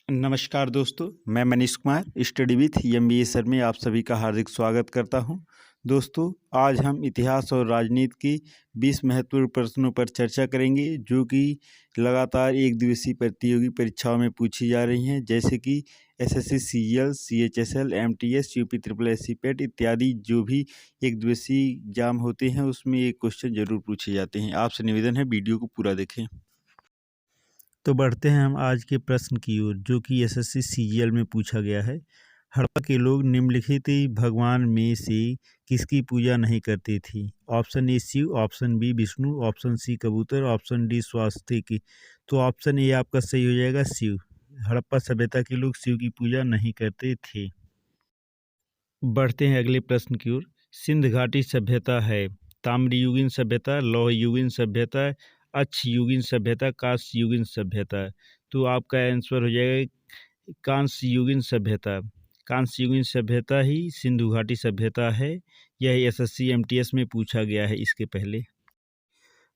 नमस्कार दोस्तों, मैं Manish Kumar study with MBA sir में आप सभी का हार्दिक स्वागत करता हूं। दोस्तों, आज हम इतिहास और राजनीति की 20 महत्वपूर्ण प्रश्नों पर चर्चा करेंगे जो कि लगातार एक दिवसीय प्रतियोगी परीक्षाओं में पूछी जा रही हैं, जैसे कि SSC CGL, CHSL, MTS, UP triple SC पेट इत्यादि। जो भी एक दिवसीय एग्जाम होते हैं उसमें ये क्वेश्चन जरूर पूछे जाते हैं। आपसे निवेदन है वीडियो को पूरा देखें। तो बढ़ते हैं हम आज के प्रश्न की ओर, जो कि एसएससी सीजीएल में पूछा गया है। हड़प्पा के लोग निम्नलिखित भगवान में से किसकी पूजा नहीं करते थे? Option A Shiva, option B Vishnu, option C कबूतर, ऑप्शन डी स्वास्तिक की। तो ऑप्शन ए आपका सही हो जाएगा, शिव। हड़प्पा सभ्यता के लोग शिव की पूजा नहीं करते थे। बढ़ते हैं अगले प्रश्न की ओर। सिंध घाटी सभ्यता है ताम्रयुगीन सभ्यता, लौह युगीन सभ्यता, अच्छ युगीन सभ्यता, कांस्य युगीन सभ्यता। तो आपका आंसर हो जाएगा कांस्य युगीन सभ्यता। कांस्य युगीन सभ्यता ही सिंधु घाटी सभ्यता है। यह एसएससी एमटीएस में पूछा गया है इसके पहले।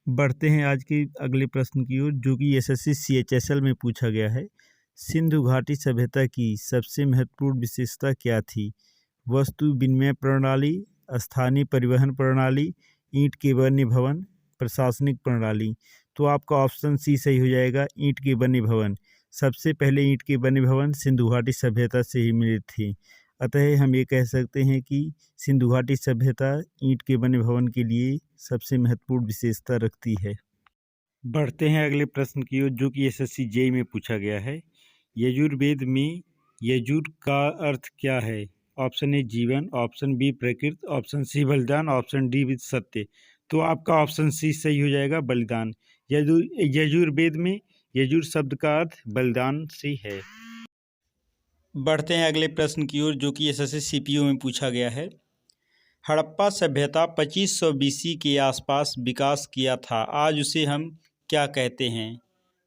बढ़ते हैं आज के अगले प्रश्न की ओर, जो कि एसएससी सीएचएसएल में पूछा गया है। सिंधु घाटी सभ्यता की सबसे महत्वपूर्ण विशेषता क्या थी? वस्तु विनिमय प्रणाली, स्थानीय परिवहन प्रणाली, ईंट के बने भवन, प्रशासनिक प्रणाली। तो आपका ऑप्शन सी सही हो जाएगा, ईंट के बने भवन। सबसे पहले ईंट के बने भवन सिंधु घाटी सभ्यता से ही मिले थे। अतः हम ये कह सकते हैं कि सिंधु घाटी सभ्यता ईंट के बने भवन के लिए सबसे महत्वपूर्ण विशेषता रखती है। बढ़ते हैं अगले प्रश्न की ओर, जो कि एसएससी जेईई में पूछा गया है। यजुर्वेद में यजुर का अर्थ क्या है? ऑप्शन ए जीवन, ऑप्शन बी प्रकृति, ऑप्शन सी बलिदान, ऑप्शन डी विद सत्य। तो आपका ऑप्शन सी सही हो जाएगा, बलिदान। यजुर्वेद में यजुर शब्द का अर्थ बलिदान से है। बढ़ते हैं अगले प्रश्न की ओर, जो कि एसएससी सीपीओ में पूछा गया है। हड़प्पा सभ्यता 2500 बीसी के आसपास विकास किया था, आज उसे हम क्या कहते हैं?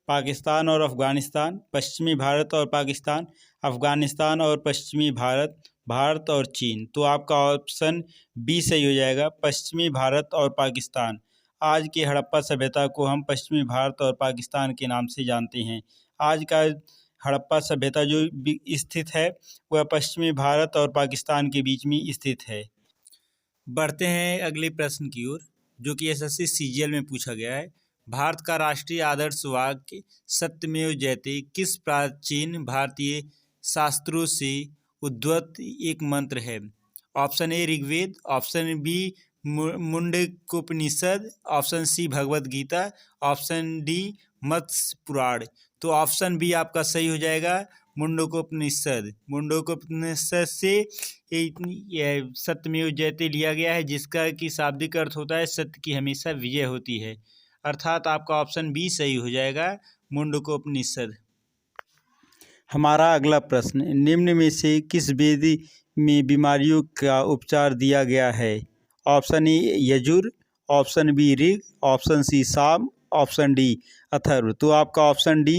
पाकिस्तान और अफ़गानिस्तान, पश्चिमी भारत और पाकिस्तान, अफ़गानिस्तान और पश्चिमी भारत, भारत और चीन। तो आपका ऑप्शन बी सही हो जाएगा, पश्चिमी भारत और पाकिस्तान। आज की हड़प्पा सभ्यता को हम पश्चिमी भारत और पाकिस्तान के नाम से जानते हैं। आज का हड़प्पा सभ्यता जो स्थित है वह पश्चिमी भारत और पाकिस्तान के बीच में स्थित है। बढ़ते हैं अगले प्रश्न की ओर, जो कि एसएससी सीजीएल में पूछा गया है। भारत का राष्ट्रीय आदर्श वाक्य सत्यमेव जयते किस प्राचीन भारतीय शास्त्रों से उद्धृत एक मंत्र है? Option A Rigveda, option B Mundakopanishad, option C Bhagavad Gita, option D Matsya Purana. तो ऑप्शन बी आपका सही हो जाएगा, मुंडकोपनिषद। मुंडकोपनिषद से सत्यमेव जयते लिया गया है, जिसका कि शाब्दिक अर्थ होता है सत्य की हमेशा विजय होती है। अर्थात आपका ऑप्शन बी सही हो जाएगा, मुंडकोपनिषद। हमारा अगला प्रश्न, निम्न में से किस वेद में बीमारियों का उपचार दिया गया है? Option A Yajur, option B Rig, option C Sama, option D Atharva. तो आपका ऑप्शन डी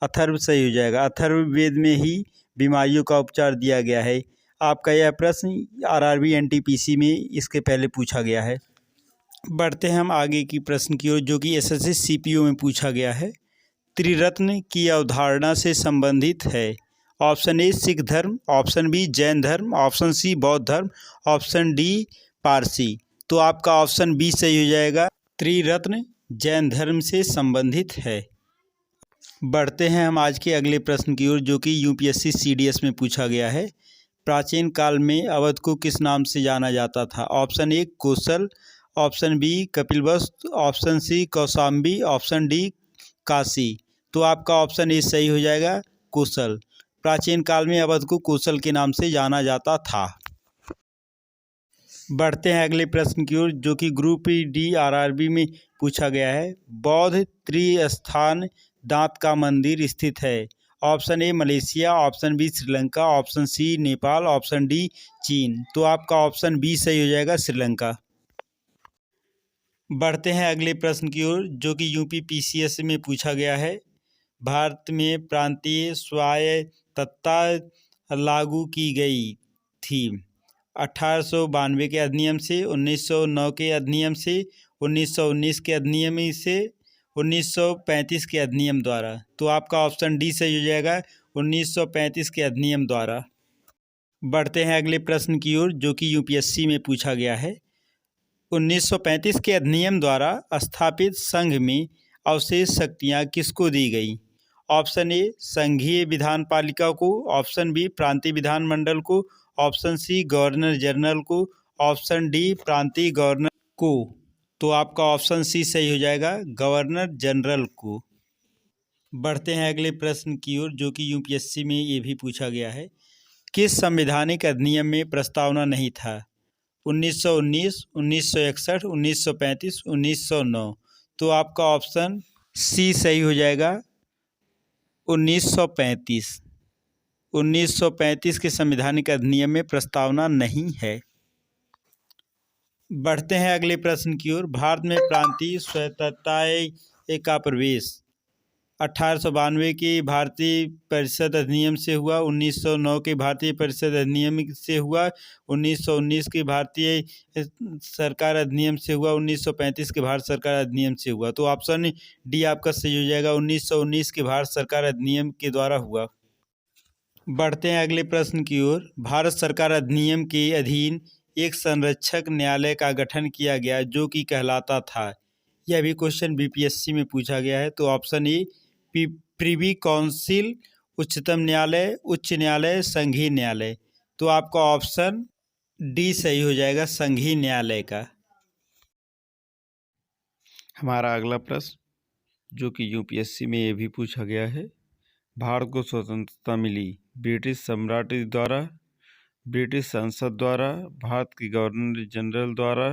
अथर्व सही हो जाएगा। अथर्व वेद में ही बीमारियों का उपचार दिया गया है। आपका यह प्रश्न आरआरबी एनटीपीसी में इसके पहले पूछा गया है। बढ़ते हैं हम आगे की प्रश्न की ओर, जो कि एसएससी सीपीओ में पूछा गया है। त्रिरत्न की अवधारणा से संबंधित है। ऑप्शन ए सिख धर्म, ऑप्शन बी जैन धर्म, ऑप्शन सी बौद्ध धर्म, ऑप्शन डी पारसी। तो आपका ऑप्शन बी सही हो जाएगा, त्रिरत्न जैन धर्म से संबंधित है। बढ़ते हैं हम आज के अगले प्रश्न की ओर, जो कि यूपीएससी सीडीएस में पूछा गया है। प्राचीन काल में अवध को किस नाम से जाना जाता था? Option A Kosala, option B Kapilavastu, option C Kaushambi, option D Kashi. तो आपका ऑप्शन ए सही हो जाएगा, कोसल। प्राचीन काल में अवध को कोसल के नाम से जाना जाता था। बढ़ते हैं अगले प्रश्न की ओर, जो कि ग्रुप डी आरआरबी में पूछा गया है। बौद्ध त्रिस्थान दांत का मंदिर स्थित है। Option A Malaysia, option B Sri Lanka, option C Nepal, option D चीन। तो आपका ऑप्शन बी सही हो जाएगा, श्रीलंका। बढ़ते हैं अगले प्रश्न की ओर, जो कि यूपी पीसीएस में पूछा गया है। भारत में प्रांतीय स्वायत्तता लागू की गई थी 1892 के अधिनियम से, 1909 के अधिनियम से, 1919 के अधिनियम से, 1935 के अधिनियम द्वारा। तो आपका ऑप्शन डी सही हो जाएगा, 1935 के अधिनियम द्वारा। बढ़ते हैं अगले प्रश्न की ओर, जो कि यूपीएससी में पूछा गया है। 1935 के अधिनियम द्वारा स्थापित संघ में अवशेष शक्तियां किसको दी गई? ऑप्शन ए संघीय विधान पालिका को, ऑप्शन बी प्रांतीय विधानमंडल को, ऑप्शन सी गवर्नर जनरल को, ऑप्शन डी प्रांतीय गवर्नर को। तो आपका ऑप्शन सी सही हो जाएगा, गवर्नर जनरल को। बढ़ते हैं अगले प्रश्न की ओर, जो कि यूपीएससी में ये भी पूछा गया है। किस संवैधानिक अधिनियम में प्रस्तावना नहीं था? 1919, 1961, 1935, 1909। तो आपका ऑप्शन सी सही हो जाएगा, 1935। 1935 के संवैधानिक अधिनियम में प्रस्तावना नहीं है। बढ़ते हैं अगले प्रश्न की ओर। भारत में प्रांतीय स्वायत्तता का प्रवेश 1892 के भारतीय परिषद अधिनियम से हुआ, 1909 के भारतीय परिषद अधिनियम से हुआ, 1919 के भारतीय सरकार अधिनियम से हुआ, 1935 के भारत सरकार अधिनियम से हुआ। तो ऑप्शन डी आपका सही हो जाएगा, 1919 के भारत सरकार अधिनियम के द्वारा हुआ। बढ़ते हैं अगले प्रश्न की ओर। भारत सरकार अधिनियम के अधीन एक संरक्षक न्यायालय का गठन किया गया जो कि कहलाता था। यह भी क्वेश्चन बीपीएससी में पूछा गया है। तो ऑप्शन ए प्रिवी काउंसिल, उच्चतम न्यायालय, उच्च न्यायालय, संघीय न्यायालय। तो आपका ऑप्शन डी सही हो जाएगा, संघीय न्यायालय का। हमारा अगला प्रश्न, जो कि यूपीएससी में ये भी पूछा गया है। भारत को स्वतंत्रता मिली ब्रिटिश सम्राट द्वारा, ब्रिटिश संसद द्वारा, भारत के गवर्नर जनरल द्वारा,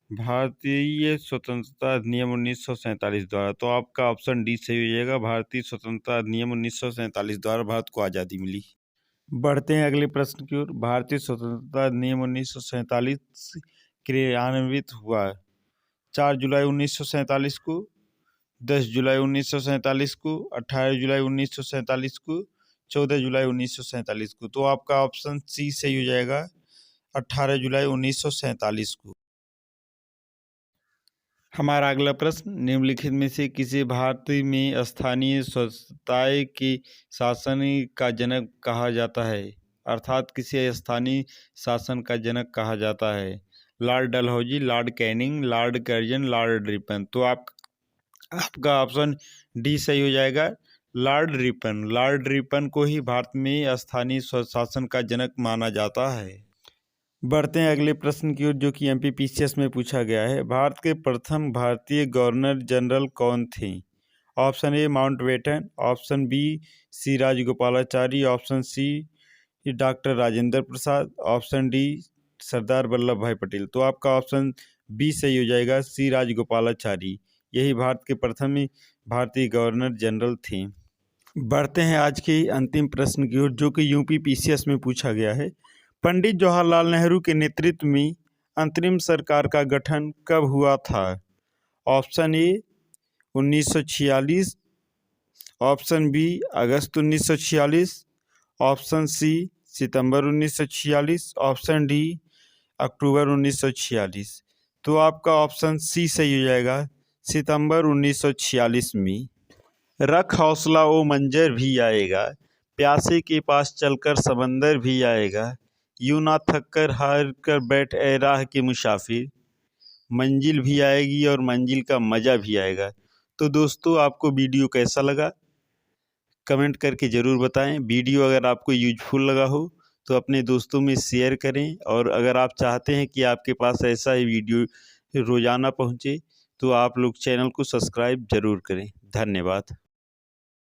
भारतीय स्वतंत्रता अधिनियम 1947 द्वारा। तो आपका ऑप्शन डी सही हो जाएगा, भारतीय स्वतंत्रता अधिनियम 1947 द्वारा भारत को आज़ादी मिली। बढ़ते हैं अगले प्रश्न की ओर। भारतीय स्वतंत्रता अधिनियम 1947 क्रियान्वित हुआ 4 जुलाई 1947 को, 10 जुलाई 1947 को, 18 जुलाई 1947 को, 14 जुलाई 1947 को। तो आपका ऑप्शन सी सही हो जाएगा, 18 जुलाई 1947 को। हमारा अगला प्रश्न, निम्नलिखित में से किसे भारत में स्थानीय स्वच्छता के शासन का जनक कहा जाता है? अर्थात किसे स्थानीय शासन का जनक कहा जाता है? Lord Dalhousie, Lord Canning, Lord Curzon, Lord Ripon. तो आपका ऑप्शन डी सही हो जाएगा, लॉर्ड रिपन। लॉर्ड रिपन को ही भारत में स्थानीय स्वशासन का जनक माना जाता है। बढ़ते हैं अगले प्रश्न की ओर, जो कि एमपीपीसीएस में पूछा गया है। भारत के प्रथम भारतीय गवर्नर जनरल कौन थे? Option A Mountbatten, option B C Rajagopalachari, option C doctor Rajendra Prasad, option D Sardar Vallabh Bhai Patel. तो आपका ऑप्शन बी सही हो जाएगा, सी राजगोपालाचारी। यही भारत के प्रथम भारतीय गवर्नर जनरल थे। बढ़ते हैं आज के अंतिम प्रश्न की ओर, जो कि यूपीपीसीएस में पूछा गया है। पंडित जवाहरलाल नेहरू के नेतृत्व में अंतरिम सरकार का गठन कब हुआ था? ऑप्शन ए 1946, ऑप्शन बी अगस्त 1946, ऑप्शन सी सितंबर 1946, ऑप्शन डी अक्टूबर 1946। तो आपका ऑप्शन सी सही हो जाएगा, सितंबर 1946 में। रख हौसला ओ मंजर भी आएगा, प्यासे के पास चलकर समंदर भी आएगा, यूं ना थक कर हार कर बैठ ए राह के मुसाफिर, मंजिल भी आएगी और मंजिल का मज़ा भी आएगा। तो दोस्तों, आपको वीडियो कैसा लगा कमेंट करके ज़रूर बताएं। वीडियो अगर आपको यूजफुल लगा हो तो अपने दोस्तों में शेयर करें, और अगर आप चाहते हैं कि आपके पास ऐसा ही वीडियो रोज़ाना पहुंचे तो आप लोग चैनल को सब्सक्राइब ज़रूर करें। धन्यवाद।